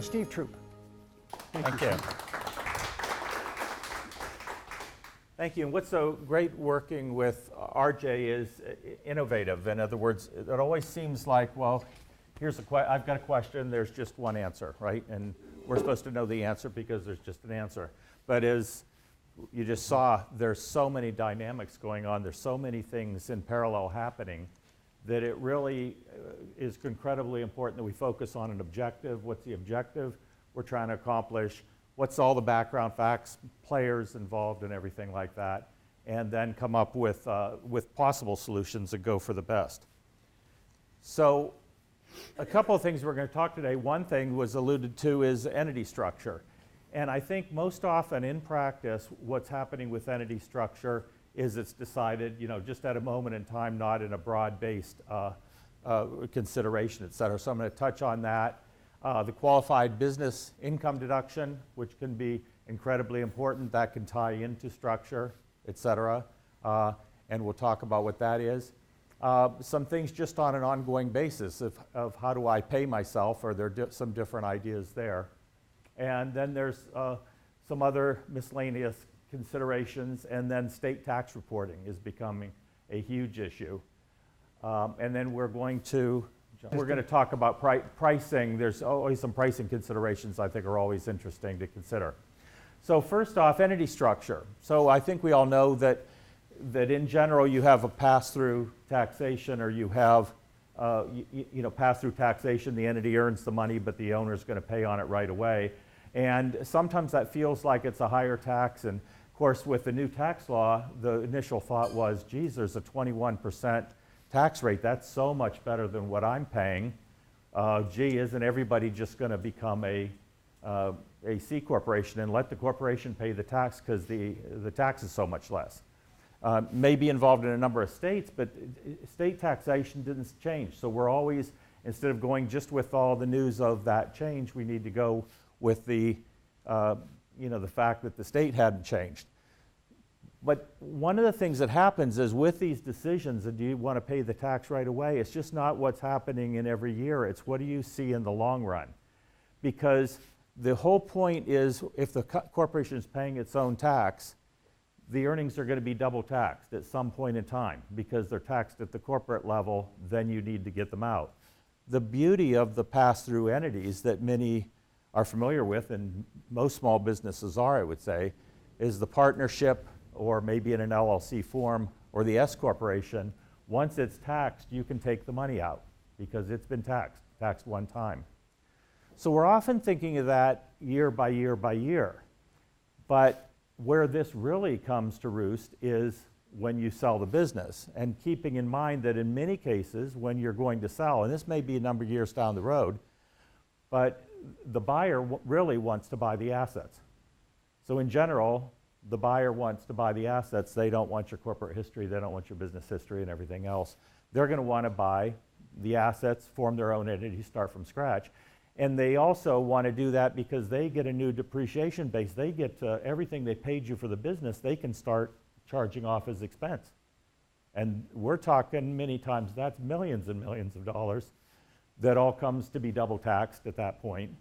Steve Throop. Thank you. Thank you. And what's so great working with RJ is innovative. In other words, it always seems like, well, I've got a question, there's just one answer, right? And we're supposed to know the answer because there's just an answer. But as you just saw, there's so many dynamics going on, there's so many things in parallel happening that it really is incredibly important that we focus on an objective. What's the objective we're trying to accomplish? What's all the background facts, players involved and everything like that, and then come up with possible solutions that go for the best. So a couple of things we're going to talk today. One thing was alluded to is entity structure. And I think most often in practice, what's happening with entity structure is it's decided, just at a moment in time, not in a broad-based consideration, et cetera. So I'm going to touch on that. The qualified business income deduction, which can be incredibly important, that can tie into structure, et cetera. And we'll talk about what that is. Some things just on an ongoing basis of how do I pay myself, or there are some different ideas there. And then there's some other miscellaneous considerations, and then state tax reporting is becoming a huge issue. And then we're going to talk about pricing. There's always some pricing considerations I think are always interesting to consider. So first off, entity structure. So I think we all know that in general you have a pass-through taxation, or you have pass-through taxation. The entity earns the money, but the owner is going to pay on it right away. And sometimes that feels like it's a higher tax. And of course, with the new tax law, the initial thought was, geez, there's a 21% tax rate. That's so much better than what I'm paying. Gee, isn't everybody just going to become a C corporation and let the corporation pay the tax because the tax is so much less? May be involved in a number of states, but state taxation didn't change. So we're always, instead of going just with all the news of that change, we need to go with the fact that the state hadn't changed. But one of the things that happens is with these decisions, do you want to pay the tax right away? It's just not what's happening in every year. It's what do you see in the long run? Because the whole point is, if the corporation is paying its own tax, the earnings are going to be double taxed at some point in time because they're taxed at the corporate level, then you need to get them out. The beauty of the pass-through entities that many are familiar with, and most small businesses are, I would say, is the partnership, or maybe in an LLC form, or the S corporation. Once it's taxed, you can take the money out because it's been taxed one time. So we're often thinking of that year by year by year. But where this really comes to roost is when you sell the business, and keeping in mind that in many cases when you're going to sell, and this may be a number of years down the road, but the buyer really wants to buy the assets. So in general, the buyer wants to buy the assets. They don't want your corporate history, they don't want your business history and everything else. They're going to want to buy the assets, form their own entity, start from scratch. And they also want to do that because they get a new depreciation base. They get everything they paid you for the business, they can start charging off as expense. And we're talking many times, that's millions and millions of dollars that all comes to be double taxed at that point.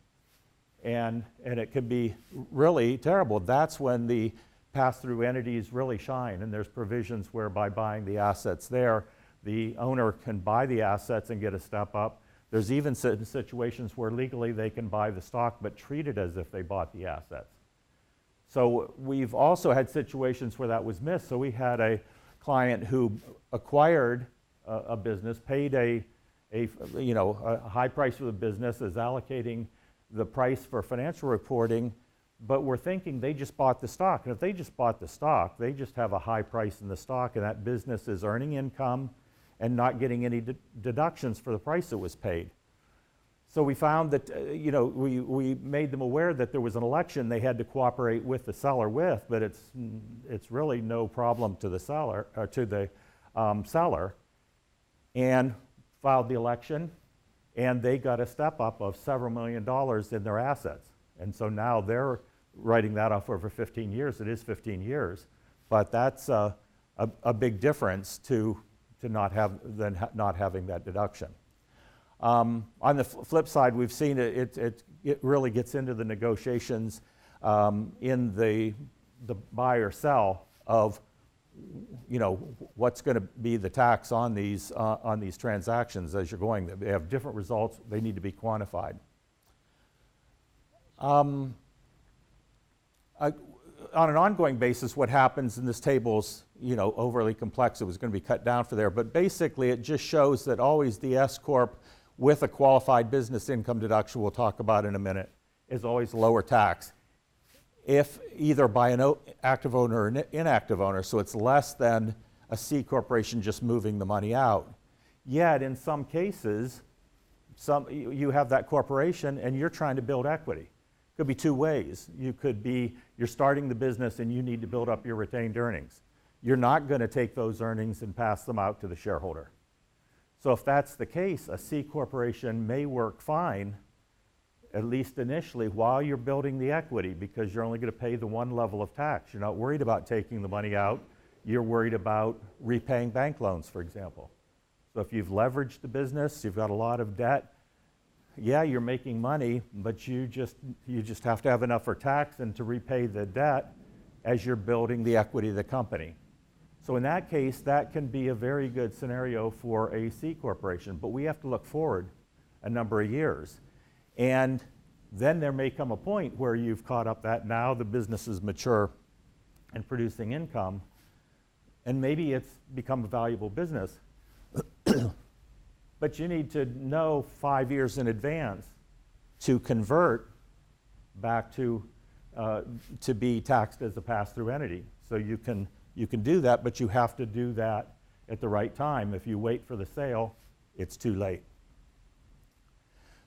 And it can be really terrible. That's when the pass-through entities really shine, and there's provisions whereby buying the assets there, the owner can buy the assets and get a step up. There's even certain situations where legally they can buy the stock but treat it as if they bought the assets. So we've also had situations where that was missed. So we had a client who acquired a business, paid a high price for the business, is allocating the price for financial reporting, but we're thinking they just bought the stock. And if they just bought the stock, they just have a high price in the stock, and that business is earning income and not getting any deductions for the price that was paid. So we found that, we made them aware that there was an election they had to cooperate with the seller with, but it's really no problem to the seller, seller, and filed the election, and they got a step up of several $1 million in their assets. And so now they're writing that off over 15 years. It is 15 years, but that's a big difference to not having that deduction. On the flip side, we've seen it it really gets into the negotiations in the buy or sell of, what's going to be the tax on these transactions as you're going. They have different results. They need to be quantified. On an ongoing basis, what happens, and this table's overly complex, it was going to be cut down for there, but basically it just shows that always the S Corp with a qualified business income deduction, we'll talk about in a minute, is always lower tax. If either by an active owner or an inactive owner, so it's less than a C corporation just moving the money out. Yet in some cases, you have that corporation and you're trying to build equity. Could be two ways. You could be, you're starting the business and you need to build up your retained earnings. You're not going to take those earnings and pass them out to the shareholder. So if that's the case, a C corporation may work fine, at least initially, while you're building the equity, because you're only going to pay the one level of tax. You're not worried about taking the money out. You're worried about repaying bank loans, for example. So if you've leveraged the business, you've got a lot of debt, yeah, you're making money, but you just have to have enough for tax and to repay the debt as you're building the equity of the company. So in that case, that can be a very good scenario for a C corporation, but we have to look forward a number of years. And then there may come a point where you've caught up that now the business is mature and producing income, and maybe it's become a valuable business. But you need to know 5 years in advance to convert back to be taxed as a pass-through entity. So you can do that, but you have to do that at the right time. If you wait for the sale, it's too late.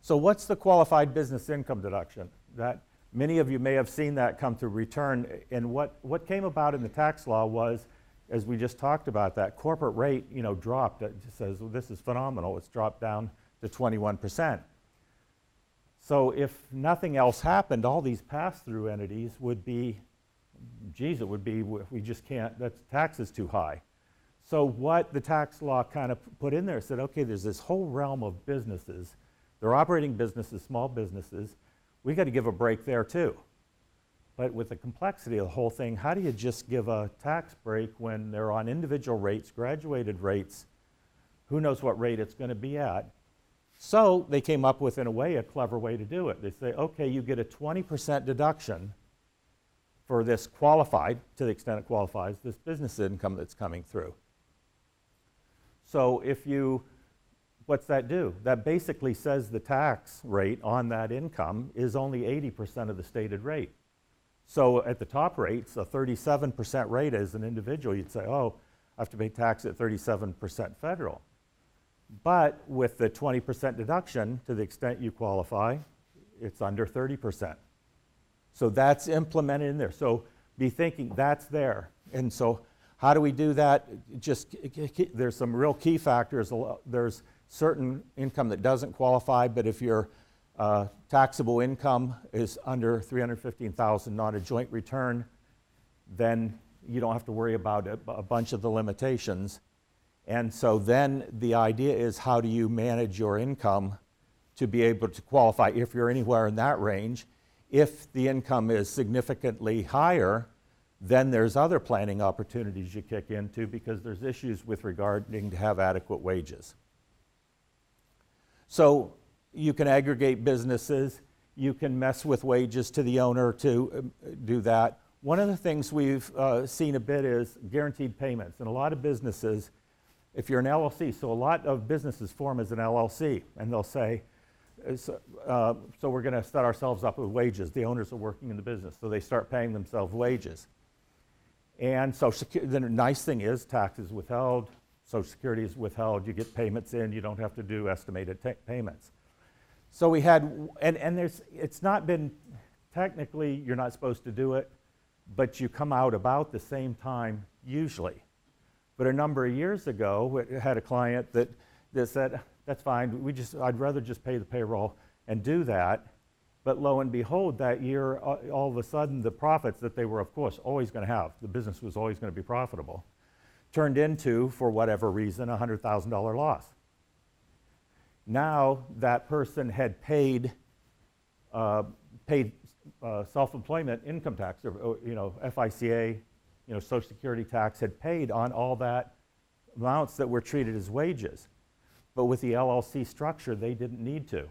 So what's the qualified business income deduction? That many of you may have seen that come through return. And what came about in the tax law was, as we just talked about, that corporate rate, dropped. It just says, well, this is phenomenal. It's dropped down to 21%. So if nothing else happened, all these pass-through entities would be, we just can't, that tax is too high. So what the tax law kind of put in there said, okay, there's this whole realm of businesses. They're operating businesses, small businesses. We got to give a break there too. But with the complexity of the whole thing, how do you just give a tax break when they're on individual rates, graduated rates? Who knows what rate it's going to be at? So they came up with, in a way, a clever way to do it. They say, okay, you get a 20% deduction for this qualified, to the extent it qualifies, this business income that's coming through. So what's that do? That basically says the tax rate on that income is only 80% of the stated rate. So at the top rates, a 37% rate as an individual, you'd say, oh, I have to pay tax at 37% federal. But with the 20% deduction, to the extent you qualify, it's under 30%. So that's implemented in there. So be thinking that's there. And so how do we do that? There's some real key factors. There's certain income that doesn't qualify, but if your taxable income is under $315,000, not a joint return, then you don't have to worry about a bunch of the limitations. And so then the idea is, how do you manage your income to be able to qualify if you're anywhere in that range? If the income is significantly higher, then there's other planning opportunities you kick into, because there's issues with regarding to have adequate wages. So you can aggregate businesses, you can mess with wages to the owner to do that. One of the things we've seen a bit is guaranteed payments. And a lot of businesses, if you're an LLC, so a lot of businesses form as an LLC, and they'll say, so we're going to set ourselves up with wages. The owners are working in the business, so they start paying themselves wages. And the nice thing is tax is withheld, Social Security is withheld, you get payments in, you don't have to do estimated payments. So we had, and it's not been, technically you're not supposed to do it, but you come out about the same time usually. But a number of years ago, we had a client that said, that's fine, I'd rather just pay the payroll and do that. But lo and behold, that year, all of a sudden, the profits that they were, of course, always going to have, the business was always going to be profitable, turned into, for whatever reason, a $100,000 loss. Now, that person had paid paid self-employment income tax, or FICA, Social Security tax, had paid on all that amounts that were treated as wages. But with the LLC structure, they didn't need to.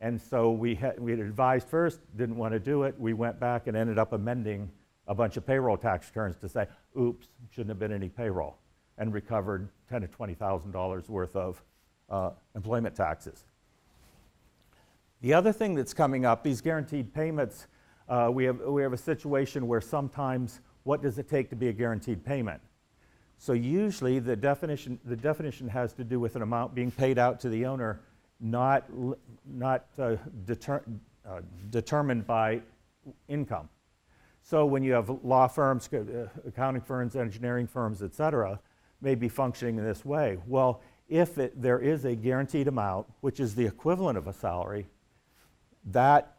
And so we had advised first, didn't want to do it. We went back and ended up amending a bunch of payroll tax returns to say, oops, shouldn't have been any payroll, and recovered $10,000 to $20,000 worth of employment taxes. The other thing that's coming up, these guaranteed payments, we have a situation where sometimes, what does it take to be a guaranteed payment? So usually the definition has to do with an amount being paid out to the owner, not determined by income. So when you have law firms, accounting firms, engineering firms, et cetera, may be functioning in this way. Well, if there is a guaranteed amount, which is the equivalent of a salary, that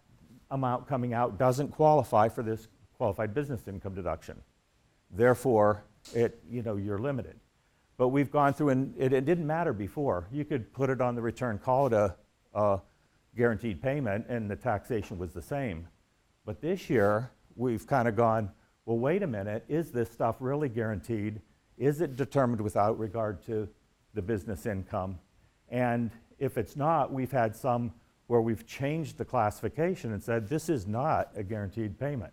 amount coming out doesn't qualify for this qualified business income deduction. Therefore, you're limited. But we've gone through, and it didn't matter before. You could put it on the return, call it a guaranteed payment, and the taxation was the same. But this year, we've kind of gone, well, wait a minute, is this stuff really guaranteed? Is it determined without regard to the business income? And if it's not, we've had some where we've changed the classification and said, this is not a guaranteed payment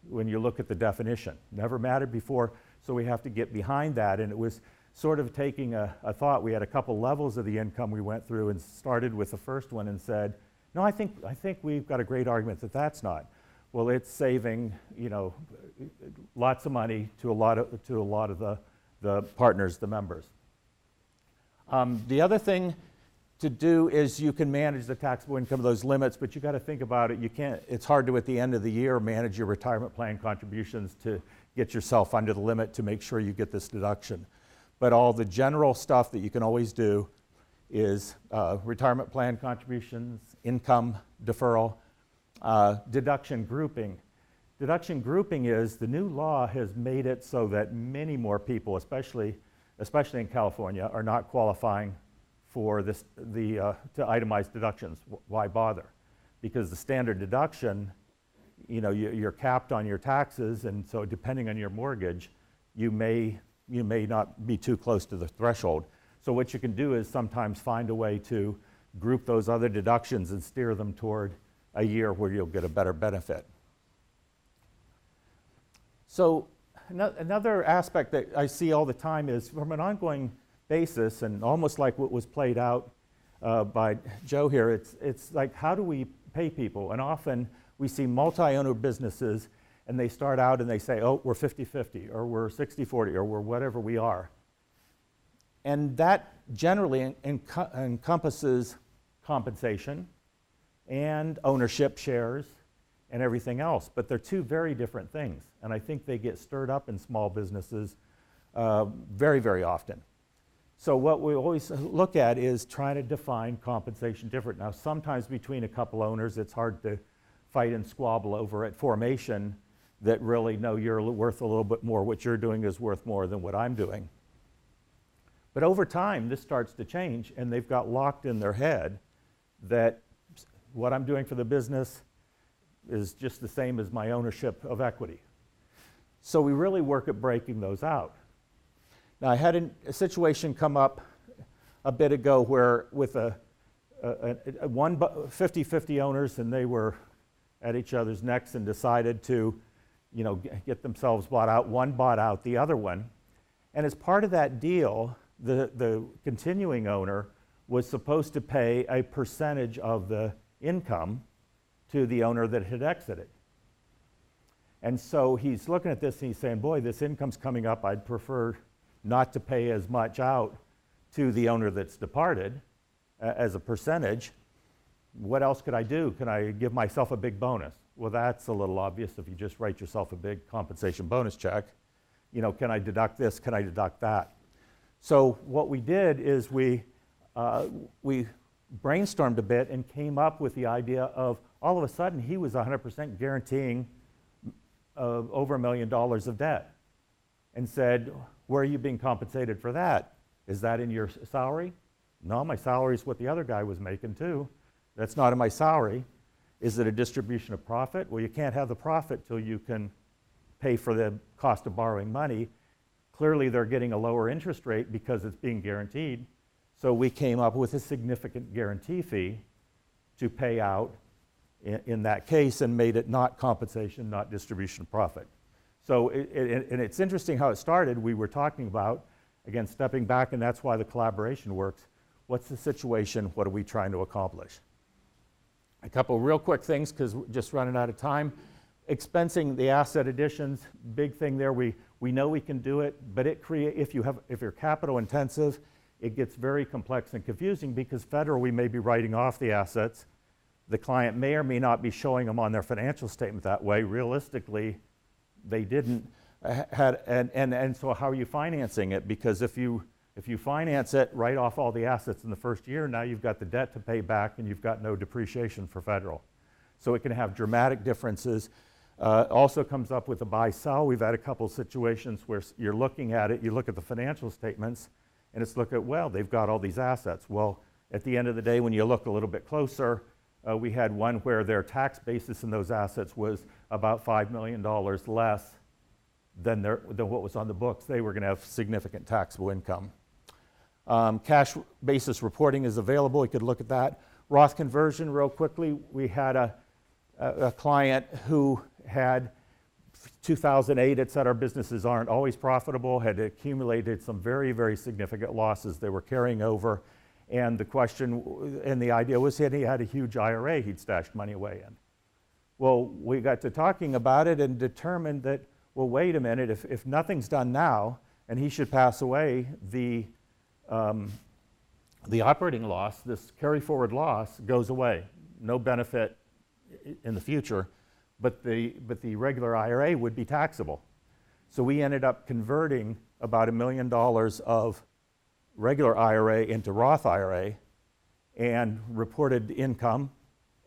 when you look at the definition. Never mattered before, so we have to get behind that. And it was sort of taking a thought. We had a couple levels of the income we went through and started with the first one and said, no, I think we've got a great argument that that's not. Well, it's saving, lots of money to a lot of the partners, the members. The other thing to do is you can manage the taxable income of those limits, but you got to think about it. You can't. It's hard to, at the end of the year, manage your retirement plan contributions to get yourself under the limit to make sure you get this deduction. But all the general stuff that you can always do is retirement plan contributions, income deferral, deduction grouping. Deduction grouping is, the new law has made it so that many more people, especially in California, are not qualifying for to itemized deductions. Why bother? Because the standard deduction, you're capped on your taxes, and so depending on your mortgage, you may not be too close to the threshold. So what you can do is sometimes find a way to group those other deductions and steer them toward a year where you'll get a better benefit. So another aspect that I see all the time is, from an ongoing basis, and almost like what was played out by Joe here, it's like, how do we pay people? And often we see multi-owner businesses, and they start out and they say, oh, we're 50-50, or we're 60-40, or we're whatever we are. And that generally encompasses compensation and ownership shares and everything else. But they're two very different things. And I think they get stirred up in small businesses very, very often. So what we always look at is trying to define compensation different. Now, sometimes between a couple owners, it's hard to fight and squabble over at formation that really, no, you're worth a little bit more. What you're doing is worth more than what I'm doing. But over time, this starts to change, and they've got locked in their head that what I'm doing for the business is just the same as my ownership of equity. So we really work at breaking those out. Now, I had a situation come up a bit ago where with one 50-50 owners, and they were at each other's necks and decided to, get themselves bought out. One bought out the other one. And as part of that deal, the continuing owner was supposed to pay a percentage of the income to the owner that had exited. And so he's looking at this and he's saying, boy, this income's coming up. I'd prefer not to pay as much out to the owner that's departed as a percentage. What else could I do? Can I give myself a big bonus? Well, that's a little obvious if you just write yourself a big compensation bonus check. Can I deduct this? Can I deduct that? So what we did is we brainstormed a bit and came up with the idea of, all of a sudden, he was 100% guaranteeing over $1 million of debt, and said, where are you being compensated for that? Is that in your salary? No, my salary is what the other guy was making too. That's not in my salary. Is it a distribution of profit? Well, you can't have the profit till you can pay for the cost of borrowing money. Clearly, they're getting a lower interest rate because it's being guaranteed. So we came up with a significant guarantee fee to pay out in that case and made it not compensation, not distribution of profit. So and it's interesting how it started. We were talking about, again, stepping back, and that's why the collaboration works. What's the situation? What are we trying to accomplish? A couple real quick things, because we're just running out of time. Expensing the asset additions, big thing there. We know we can do it, but if you're capital intensive, it gets very complex and confusing because federal, we may be writing off the assets. The client may or may not be showing them on their financial statement that way. Realistically, they didn't. And so how are you financing it? Because if you finance it, write off all the assets in the first year, now you've got the debt to pay back and you've got no depreciation for federal. So it can have dramatic differences. Also comes up with a buy-sell. We've had a couple situations where you're looking at it, you look at the financial statements, and it's look at, well, they've got all these assets. Well, at the end of the day, when you look a little bit closer, we had one where their tax basis in those assets was about $5 million less than what was on the books. They were going to have significant taxable income. Cash basis reporting is available. You could look at that. Roth conversion, real quickly. We had a client who had 2008, it said our businesses aren't always profitable, had accumulated some very, very significant losses they were carrying over. And the question and the idea was that he had a huge IRA he'd stashed money away in. Well, we got to talking about it and determined that, well, wait a minute, if nothing's done now and he should pass away, the operating loss, this carry forward loss, goes away. No benefit in the future, but the regular IRA would be taxable. So we ended up converting about $1 million of regular IRA into Roth IRA and reported income,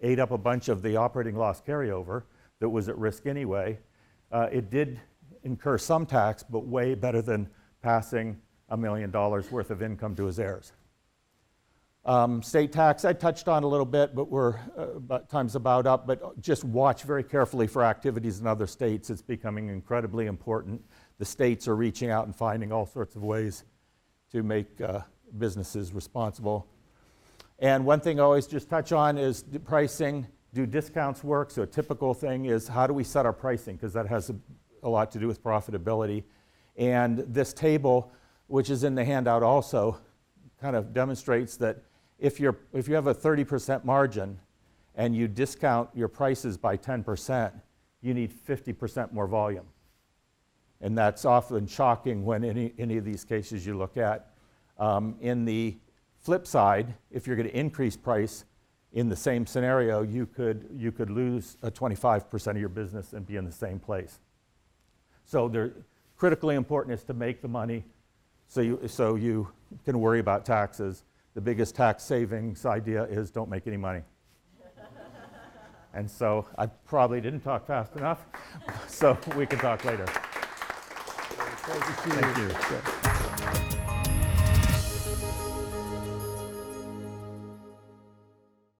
ate up a bunch of the operating loss carryover that was at risk anyway. It did incur some tax, but way better than passing $1 million worth of income to his heirs. State tax, I touched on a little bit, but we're time's about up, but just watch very carefully for activities in other states. It's becoming incredibly important. The states are reaching out and finding all sorts of ways to make businesses responsible. And one thing I always just touch on is pricing. Do discounts work? So a typical thing is, how do we set our pricing? Because that has a lot to do with profitability. And this table, which is in the handout also, kind of demonstrates that if you have a 30% margin and you discount your prices by 10%, you need 50% more volume. And that's often shocking when any of these cases you look at. In the flip side, if you're going to increase price in the same scenario, you could lose 25% of your business and be in the same place. So they're critically important is to make the money so you can worry about taxes. The biggest tax savings idea is don't make any money. And so I probably didn't talk fast enough, so we can talk later. Thank you.